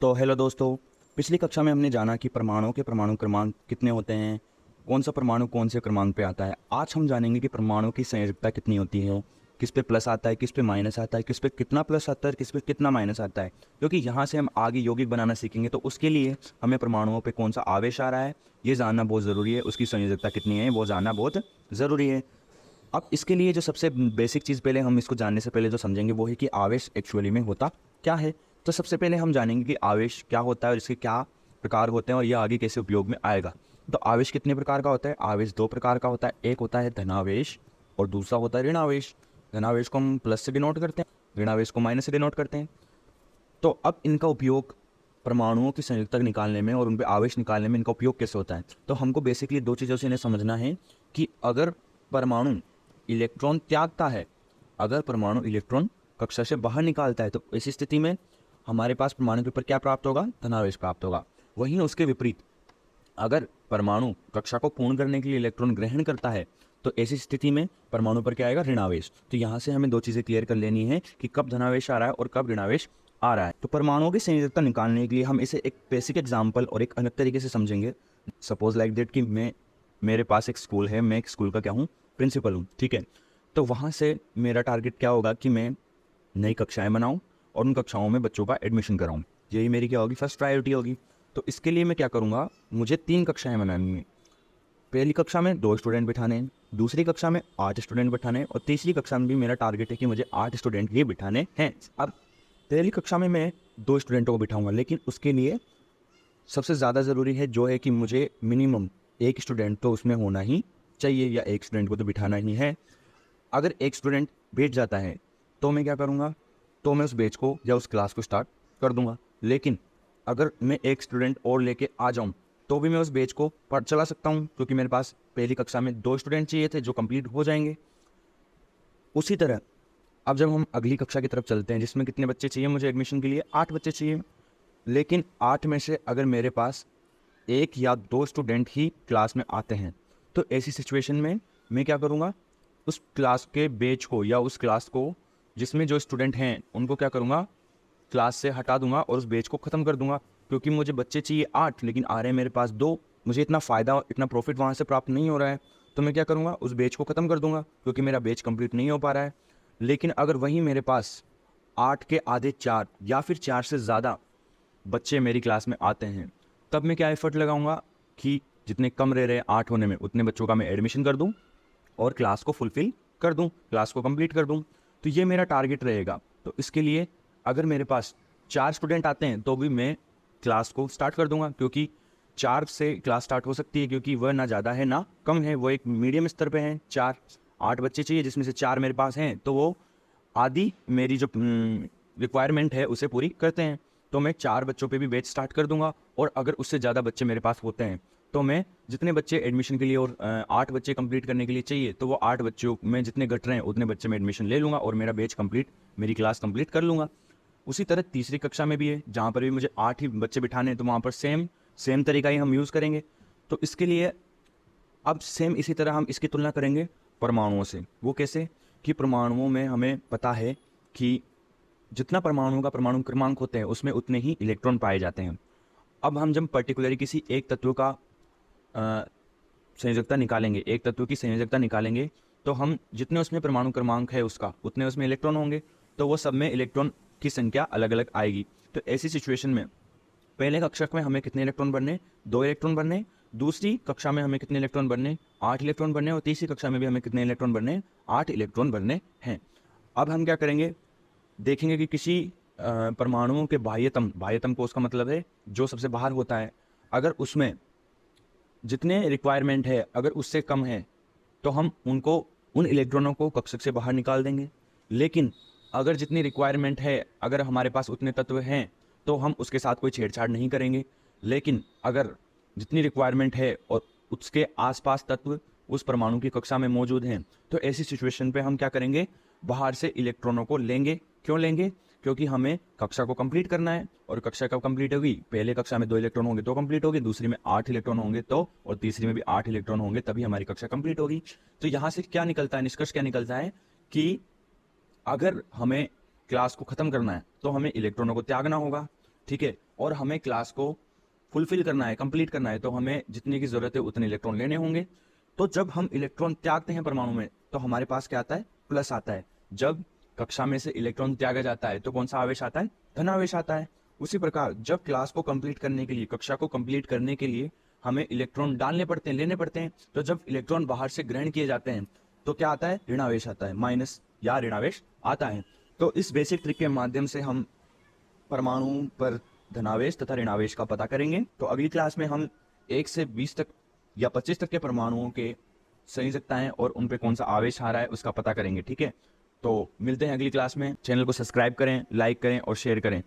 तो हेलो दोस्तों। पिछली कक्षा में हमने जाना कि परमाणुओं के परमाणु क्रमांक कितने होते हैं, कौन सा परमाणु कौन से क्रमांक पे आता है। आज हम जानेंगे कि परमाणु की संयोजकता कितनी होती है, किस पे प्लस आता है, किस पे माइनस आता है, किस पे कितना प्लस आता है, किस पे कितना माइनस आता है। क्योंकि यहाँ से हम आगे यौगिक बनाना सीखेंगे, तो उसके लिए हमें परमाणुओं पे कौन सा आवेश आ रहा है ये जानना बहुत ज़रूरी है, उसकी संयोजकता कितनी है वो जानना बहुत ज़रूरी है। अब इसके लिए जो सबसे बेसिक चीज़ पहले हम इसको जानने से पहले जो समझेंगे वो है कि आवेश एक्चुअली में होता क्या है। तो सबसे पहले हम जानेंगे कि आवेश क्या होता है और इसके क्या प्रकार होते हैं और ये आगे कैसे उपयोग में आएगा। तो आवेश कितने प्रकार का होता है? आवेश दो प्रकार का होता है। एक होता है धनावेश और दूसरा होता है ऋणावेश। धनावेश को हम प्लस से डिनोट करते हैं, ऋणावेश को माइनस से डिनोट करते हैं। तो अब इनका उपयोग परमाणुओं की संयुक्तता निकालने में और उन पर आवेश निकालने में इनका उपयोग कैसे होता है। तो हमको बेसिकली दो चीज़ों से इन्हें समझना है कि अगर परमाणु इलेक्ट्रॉन त्यागता है, अगर परमाणु इलेक्ट्रॉन कक्षा से बाहर निकालता है, तो ऐसी स्थिति में हमारे पास परमाणु के ऊपर क्या प्राप्त होगा? धनावेश प्राप्त होगा। वहीं उसके विपरीत अगर परमाणु कक्षा को पूर्ण करने के लिए इलेक्ट्रॉन ग्रहण करता है, तो ऐसी स्थिति में परमाणु पर क्या आएगा? ऋणावेश। तो यहाँ से हमें दो चीज़ें क्लियर कर लेनी है कि कब धनावेश आ रहा है और कब ऋणावेश आ रहा है। तो परमाणुओं की संयोजकता निकालने के लिए हम इसे एक बेसिक एग्जाम्पल और एक अलग तरीके से समझेंगे। सपोज लाइक दैट कि मेरे पास एक स्कूल है, मैं एक स्कूल का क्या हूँ? प्रिंसिपल हूँ, ठीक है। तो वहाँ से मेरा टारगेट क्या होगा कि मैं नई कक्षाएं बनाऊँ और उन कक्षाओं में बच्चों का एडमिशन कराऊँ। यही मेरी क्या होगी? फर्स्ट प्रायोरिटी होगी। तो इसके लिए मैं क्या करूँगा? मुझे 3 कक्षाएं बनानी है। पहली कक्षा में 2 स्टूडेंट बिठाने हैं, दूसरी कक्षा में 8 स्टूडेंट बिठाने हैं और तीसरी कक्षा में भी मेरा टारगेट है कि मुझे 8 स्टूडेंट ही बिठाने हैं। अब पहली कक्षा में मैं 2 स्टूडेंटों को बिठाऊंगा, लेकिन उसके लिए सबसे ज़्यादा ज़रूरी है जो है कि मुझे मिनिमम 1 स्टूडेंट तो उसमें होना ही चाहिए, या 1 स्टूडेंट को तो बिठाना ही है। अगर 1 स्टूडेंट बैठ जाता है तो मैं क्या करूँगा? तो मैं उस बैच को या उस क्लास को स्टार्ट कर दूंगा। लेकिन अगर मैं 1 स्टूडेंट और लेके आ जाऊँ तो भी मैं उस बैच को पढ़ चला सकता हूँ, क्योंकि मेरे पास पहली कक्षा में 2 स्टूडेंट चाहिए थे जो कंप्लीट हो जाएंगे। उसी तरह अब जब हम अगली कक्षा की तरफ चलते हैं, जिसमें कितने बच्चे चाहिए मुझे एडमिशन के लिए? 8 बच्चे चाहिए। लेकिन 8 में से अगर मेरे पास 1 या 2 स्टूडेंट ही क्लास में आते हैं, तो ऐसी सिचुएशन में मैं क्या करूँगा? उस क्लास के बैच को या उस क्लास को जिसमें जो स्टूडेंट हैं उनको क्या करूँगा? क्लास से हटा दूंगा और उस बैच को ख़त्म कर दूंगा। क्योंकि मुझे बच्चे चाहिए 8 लेकिन आ रहे हैं मेरे पास 2, मुझे इतना फ़ायदा इतना प्रॉफिट वहाँ से प्राप्त नहीं हो रहा है। तो मैं क्या करूँगा? उस बैच को ख़त्म कर दूंगा, क्योंकि मेरा बैच कंप्लीट नहीं हो पा रहा है। लेकिन अगर वहीं मेरे पास 8 के आधे 4 या फिर 4 से ज़्यादा बच्चे मेरी क्लास में आते हैं, तब मैं क्या एफर्ट लगाऊंगा कि जितने कम रह रहे 8 होने में उतने बच्चों का मैं एडमिशन कर दूं और क्लास को फुलफिल कर दूं, क्लास को कंप्लीट कर दूं। तो ये मेरा टारगेट रहेगा। तो इसके लिए अगर मेरे पास 4 स्टूडेंट आते हैं तो भी मैं क्लास को स्टार्ट कर दूंगा, क्योंकि 4 से क्लास स्टार्ट हो सकती है, क्योंकि वह ना ज़्यादा है ना कम है, वो एक मीडियम स्तर पे है। 8 बच्चे चाहिए जिसमें से 4 मेरे पास हैं, तो वो आदि मेरी जो रिक्वायरमेंट है उसे पूरी करते हैं। तो मैं 4 बच्चों पे भी बैच स्टार्ट कर दूंगा। और अगर उससे ज़्यादा बच्चे मेरे पास होते हैं तो मैं जितने बच्चे एडमिशन के लिए और 8 बच्चे कंप्लीट करने के लिए चाहिए, तो वो 8 बच्चों में जितने घट रहे हैं उतने बच्चे में एडमिशन ले लूँगा और मेरा बैच कंप्लीट, मेरी क्लास कंप्लीट कर लूँगा। उसी तरह तीसरी कक्षा में भी है, जहाँ पर भी मुझे 8 ही बच्चे बिठाने हैं, तो वहाँ पर सेम तरीका ही हम यूज़ करेंगे। तो इसके लिए अब सेम इसी तरह हम इसकी तुलना करेंगे परमाणुओं से। वो कैसे? कि परमाणुओं में हमें पता है कि जितना परमाणुओं का परमाणु क्रमांक होते हैं उसमें उतने ही इलेक्ट्रॉन पाए जाते हैं। अब हम जब पर्टिकुलरली किसी एक तत्व का संयोजकता निकालेंगे, एक तत्व की संयोजकता निकालेंगे, तो हम जितने उसमें परमाणु क्रमांक है उसका उतने उसमें इलेक्ट्रॉन होंगे, तो वो सब में इलेक्ट्रॉन की संख्या अलग अलग आएगी। तो ऐसी सिचुएशन में पहले कक्षा में हमें कितने इलेक्ट्रॉन बनने? 2 इलेक्ट्रॉन बनने। दूसरी कक्षा में हमें कितने इलेक्ट्रॉन बनने? 8 इलेक्ट्रॉन बनने। और तीसरी कक्षा में भी हमें कितने इलेक्ट्रॉन बनने? 8 इलेक्ट्रॉन बनने हैं। अब हम क्या करेंगे? देखेंगे कि किसी परमाणुओं के बाह्यतम कोश का मतलब है जो सबसे बाहर होता है, अगर उसमें जितने रिक्वायरमेंट है अगर उससे कम है तो हम उन इलेक्ट्रॉनों को कक्षक से बाहर निकाल देंगे। लेकिन अगर जितनी रिक्वायरमेंट है, अगर हमारे पास उतने तत्व हैं, तो हम उसके साथ कोई छेड़छाड़ नहीं करेंगे। लेकिन अगर जितनी रिक्वायरमेंट है और उसके आसपास तत्व उस परमाणु की कक्षा में मौजूद हैं, तो ऐसी सिचुएशन पे हम क्या करेंगे? बाहर से इलेक्ट्रॉनों को लेंगे। क्यों लेंगे? क्योंकि हमें कक्षा को कंप्लीट करना है। और कक्षा कब कंप्लीट होगी? पहले कक्षा में 2 इलेक्ट्रॉन होंगे तो कंप्लीट होगी, दूसरी में 8 इलेक्ट्रॉन होंगे तो, और तीसरी में भी 8 इलेक्ट्रॉन होंगे तभी हमारी कक्षा कंप्लीट होगी। तो यहाँ से क्या निकलता है? निष्कर्ष क्या निकलता है कि अगर हमें क्लास को ख़त्म करना है तो हमें इलेक्ट्रॉनों को त्यागना होगा। ठीक है, और हमें क्लास को फुलफिल करना है, कंप्लीट करना है, तो हमें जितने की जरूरत है उतने इलेक्ट्रॉन लेने होंगे। तो जब हम इलेक्ट्रॉन त्यागते हैं परमाणु में तो हमारे पास क्या आता है, प्लस आता है। जब कक्षा में से इलेक्ट्रॉन त्यागा जाता है तो कौन सा आवेश आता है, धनावेश आता है। उसी प्रकार जब क्लास को कंप्लीट करने के लिए, कक्षा को कंप्लीट करने के लिए हमें इलेक्ट्रॉन डालने पड़ते हैं, लेने पड़ते हैं, तो जब इलेक्ट्रॉन बाहर से ग्रहण किए जाते हैं तो क्या आता है, ऋणावेश आता है, माइनस या ऋणावेश आता है। तो इस बेसिक ट्रिक के माध्यम से हम परमाणु पर धनावेश तथा ऋणावेश का पता करेंगे। तो अगली क्लास में हम 1 से 20 तक या 25 तक के परमाणुओं के संयोजकताएं और उन पे कौन सा आवेश आ रहा है उसका पता करेंगे। ठीक है, तो मिलते हैं अगली क्लास में। चैनल को सब्सक्राइब करें, लाइक करें और शेयर करें।